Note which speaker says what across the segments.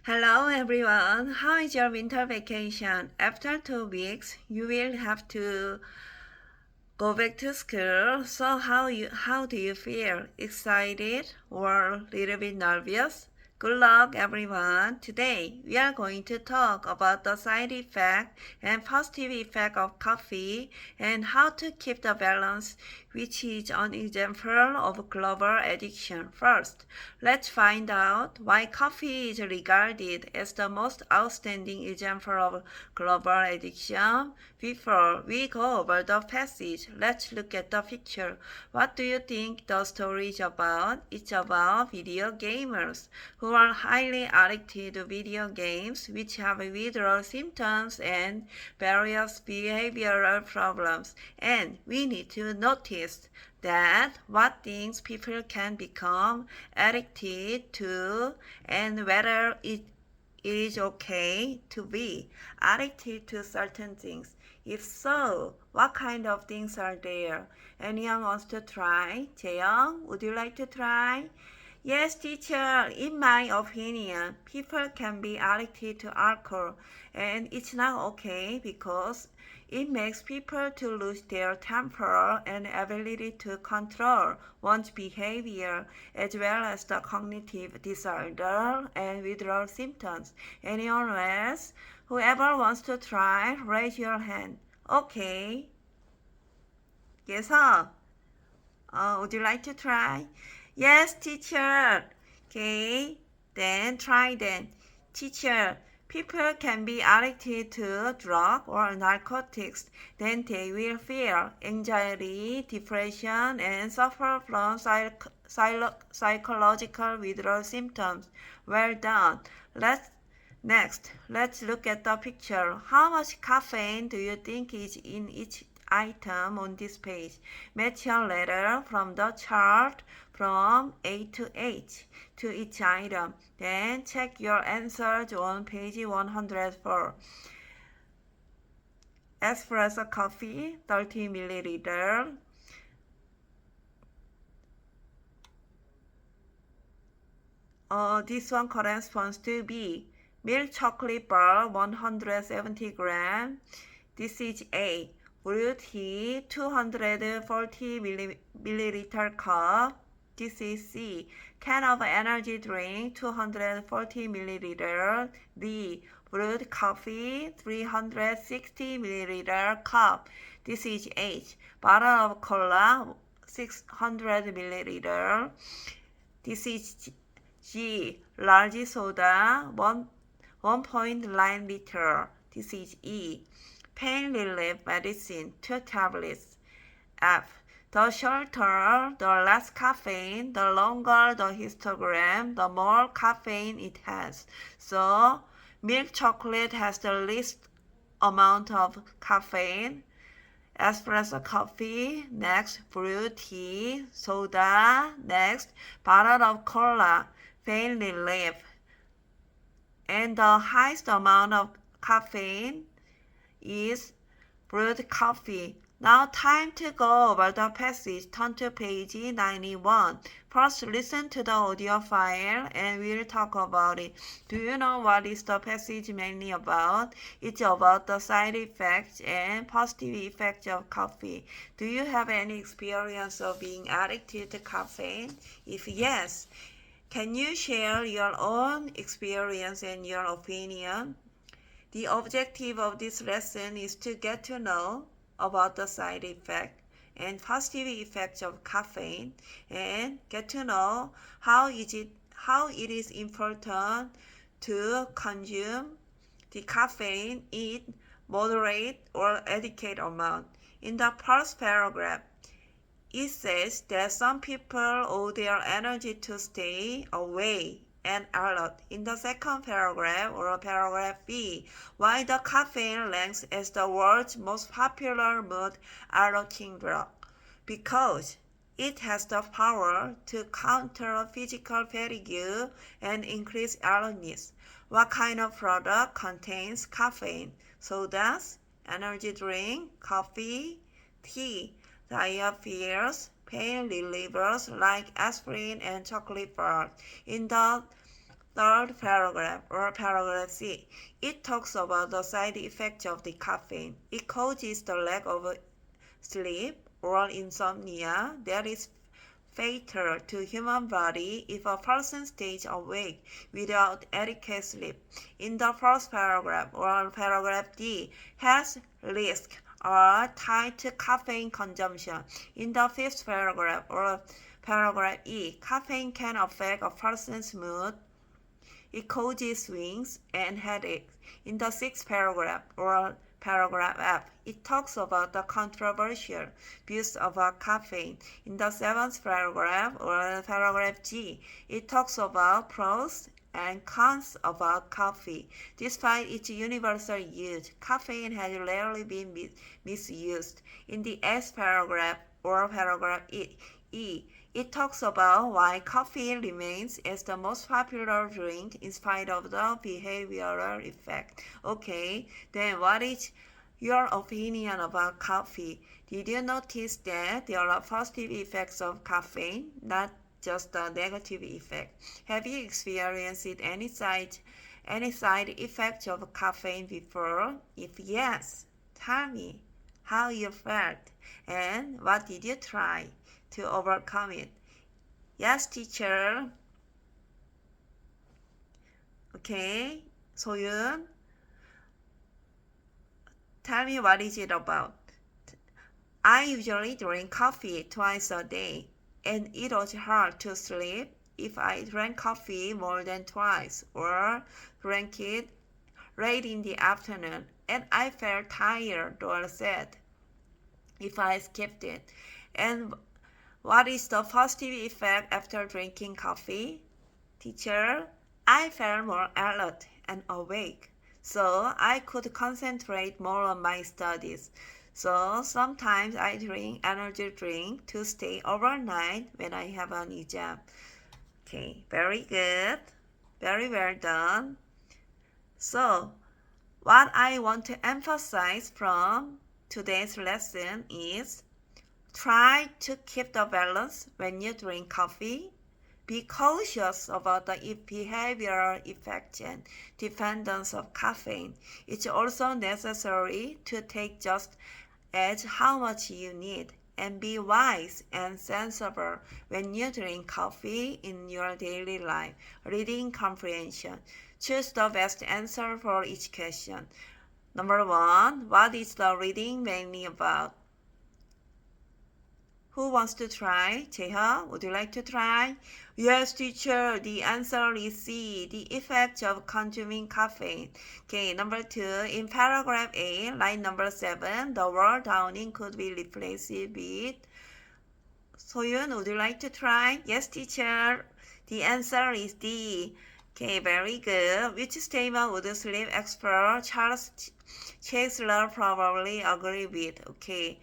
Speaker 1: Hello everyone, how is your winter vacation? After 2 weeks, you will have to go back to school. So how do you feel? Excited or a little bit nervous? Good luck everyone. Today we are going to talk about the side effect and positive effect of coffee and how to keep the balance, which is an example of global addiction. First, let's find out why coffee is regarded as the most outstanding example of global addiction. Before we go over the passage, let's look at the picture. What do you think the story is about? It's about video gamers who are highly addicted to video games, which have withdrawal symptoms and various behavioral problems. And we need to notice that what things people can become addicted to and whether it is okay to be addicted to certain things. If so, what kind of things are there? Anyone wants to try? Jaeyoung, would you like to try? Yes, teacher. In my opinion, people can be addicted to alcohol, and it's not okay because it makes people to lose their temper and ability to control one's behavior, as well as the cognitive disorder and withdrawal symptoms. Anyone else? Whoever wants to try, raise your hand. Okay. Yes, sir. Would you like to try? Yes, teacher. Okay, then try then. Teacher, people can be addicted to drug or narcotics. Then they will feel anxiety, depression, and suffer from psychological withdrawal symptoms. Well done. Let's look at the picture. How much caffeine do you think is in each item on this page? Match your letter from the chart from A to H to each item. Then check your answers on page 104. Espresso coffee, 30 milliliter. This one corresponds to B. Milk chocolate bar, 170 gram. This is A. Brewed tea, 240 milliliter cup. This is C. Can of energy drink, 240 milliliter. D. Brewed coffee, 360 milliliter cup. This is H. Bottle of cola, 600 milliliter. This is G. Large soda, 1.9 liter. This is E. Pain relief medicine, 2 tablets. F. The shorter, the less caffeine, the longer the histogram, the more caffeine it has. So, milk chocolate has the least amount of caffeine. Espresso coffee, next brewed tea, soda, next bottle of cola, pain relief. And the highest amount of caffeine is brewed coffee. Now time to go over the passage. Turn to page 91. First listen to the audio file and we'll talk about it. Do you know what is the passage mainly about? It's about the side effects and positive effects of coffee. Do you have any experience of being addicted to caffeine? If yes, can you share your own experience and your opinion? The objective of this lesson is to get to know about the side effect and positive effects of caffeine and get to know how it is important to consume the caffeine in moderate or adequate amount. In the first paragraph, it says that some people owe their energy to stay away and alert. In the second paragraph, or paragraph B, why the caffeine ranks as the world's most popular mood alerting drug? Because it has the power to counter physical fatigue and increase alertness. What kind of product contains caffeine? Sodas, energy drink, coffee, tea, diet pills, pain relievers like aspirin and chocolate bars. In the Third paragraph or paragraph C. It talks about the side effects of the caffeine. It causes the lack of sleep or insomnia that is fatal to human body if a person stays awake without adequate sleep. In the first paragraph or paragraph D, health risks are tied to caffeine consumption. In the fifth paragraph or paragraph E, caffeine can affect a person's mood. It causes swings and headaches. In the sixth paragraph or paragraph F, it talks about the controversial views about caffeine. In the seventh paragraph or paragraph G, it talks about pros and cons about coffee. Despite its universal use, caffeine has rarely been misused. In the eighth paragraph or paragraph E, it talks about why coffee remains as the most popular drink in spite of the behavioral effect. Okay, then what is your opinion about coffee? Did you notice that there are positive effects of caffeine, not just the negative effect? Have you experienced any side effects of caffeine before? If yes, tell me how you felt and what did you try to overcome it? Yes, teacher. Okay, Soyun, tell me what is it about? I usually drink coffee twice a day, and it was hard to sleep if I drank coffee more than twice or drank it late in the afternoon, and I felt tired or sad if I skipped it. And what is the positive effect after drinking coffee? Teacher, I felt more alert and awake, so I could concentrate more on my studies. So sometimes I drink energy drink to stay overnight when I have an exam. Okay, very good. Very well done. So, what I want to emphasize from today's lesson is try to keep the balance when you drink coffee. Be cautious about the behavioral effects and dependence of caffeine. It's also necessary to take just as how much you need and be wise and sensible when you drink coffee in your daily life. Reading comprehension. Choose the best answer for each question. Number 1. What is the reading mainly about? Who wants to try? Jeha, would you like to try? Yes, teacher. The answer is C. The effect of consuming caffeine. Okay, number 2. In paragraph A, line number 7, the word downing could be replaced with. Soyun, would you like to try? Yes, teacher. The answer is D. Okay, very good. Which statement would sleep expert Charles Chesler probably agree with? Okay.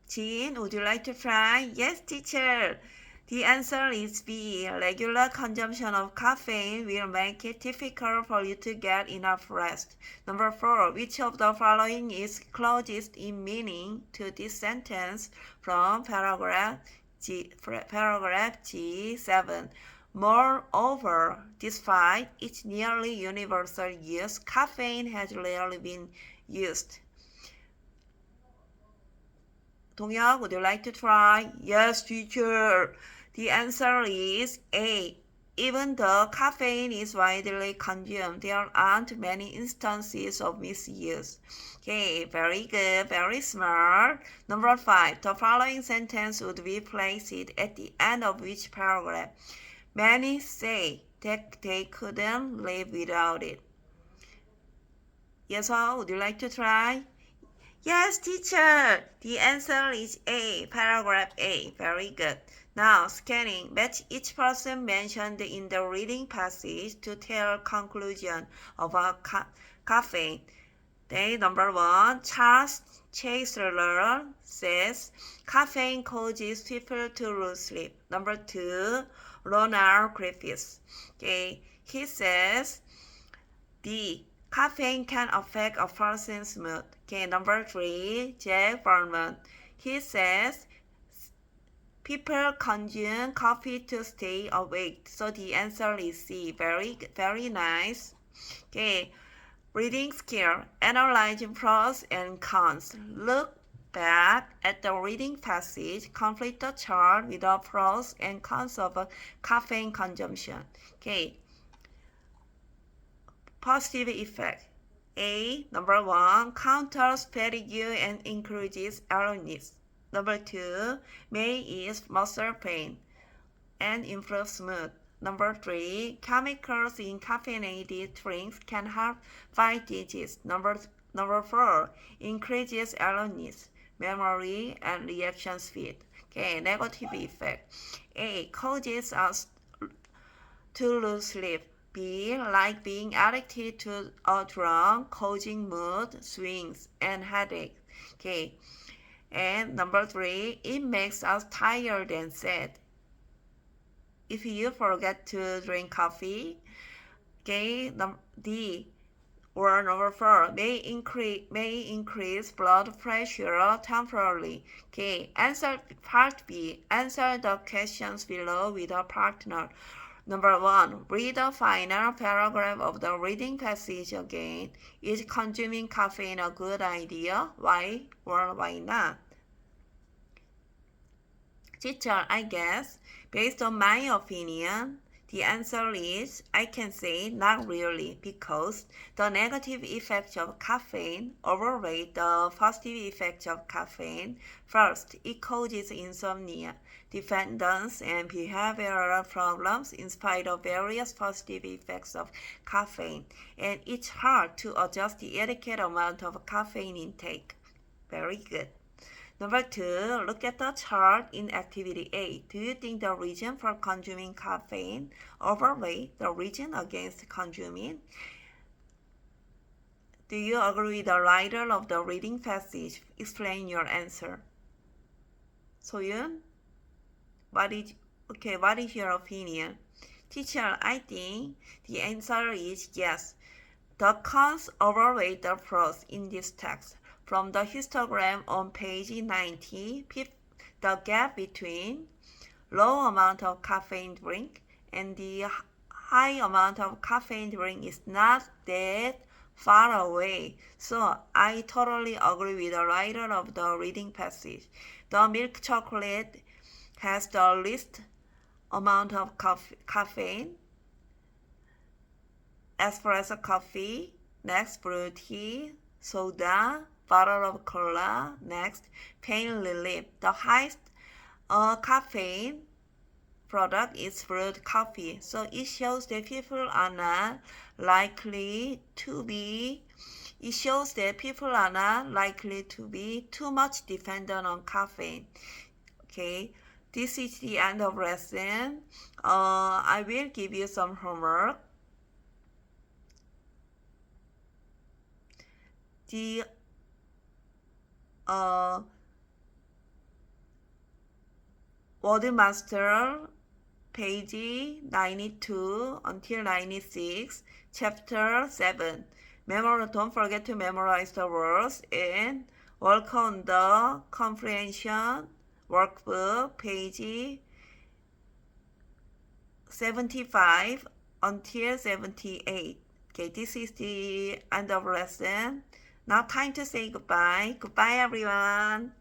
Speaker 1: Jean, would you like to try? Yes, teacher. The answer is B. Regular consumption of caffeine will make it difficult for you to get enough rest. Number 4. Which of the following is closest in meaning to this sentence from paragraph G7? Moreover, despite its nearly universal use, caffeine has rarely been used. Donghyuk, would you like to try? Yes, teacher. The answer is A. Even though caffeine is widely consumed, there aren't many instances of misuse. Okay, very good, very smart. Number 5. The following sentence would be placed at the end of which paragraph? Many say that they couldn't live without it. Yes, would you like to try? Yes, teacher. The answer is A, paragraph A. Very good. Now, scanning. Match each person mentioned in the reading passage to tell conclusion about caffeine. Okay, number 1, Charles Chesler says caffeine causes people to lose sleep. Number 2, Ronald Griffiths. Okay, he says D. Caffeine can affect a person's mood. Okay, number 3, Jack Berman. He says People consume coffee to stay awake. So the answer is C. Very, very nice. Okay. Reading skill. Analyzing pros and cons. Look back at the reading passage. Complete the chart with the pros and cons of caffeine consumption. Okay. Positive effect. A. Number 1. Counters fatigue and increases alertness. Number 2. May ease muscle pain and improves mood. Number 3. Chemicals in caffeinated drinks can help fight disease. Number 4. Increases alertness, memory, and reaction speed. Okay, negative effect. A. Causes us to lose sleep. B. Like being addicted to a drug, causing mood swings and headache. Okay. And number 3, it makes us tired and sad. If you forget to drink coffee, okay, D or number 4 may increase blood pressure temporarily. Okay, answer part B. Answer the questions below with a partner. Number 1. Read the final paragraph of the reading passage again. Is consuming caffeine a good idea? Why or why not? Teacher, I guess, based on my opinion, the answer is I can say not really because the negative effects of caffeine overweigh the positive effects of caffeine. First, it causes insomnia, dependence, and behavioral problems in spite of various positive effects of caffeine, and it's hard to adjust the adequate amount of caffeine intake. Very good. Number 2, look at the chart in activity A. Do you think the reason for consuming caffeine overweigh the reason against consuming? Do you agree with the writer of the reading passage? Explain your answer. Soyun, what is your opinion? Teacher, I think the answer is yes. The cons overweigh the pros in this text. From the histogram on page 90, the gap between low amount of caffeine drink and the high amount of caffeine drink is not that far away. So I totally agree with the writer of the reading passage. The milk chocolate has the least amount of caffeine. Espresso coffee, next brew tea, soda, bottle of cola, next pain relief. The highest caffeine product is brewed coffee, so it shows that people are not likely to be too much dependent on caffeine. Okay, this is the end of lesson. I will give you some homework. The Wordmaster, page 92 until 96, chapter 7. Don't forget to memorize the words and work on the comprehension workbook, page 75 until 78. Okay, this is the end of lesson. Now time to say goodbye. Goodbye, everyone.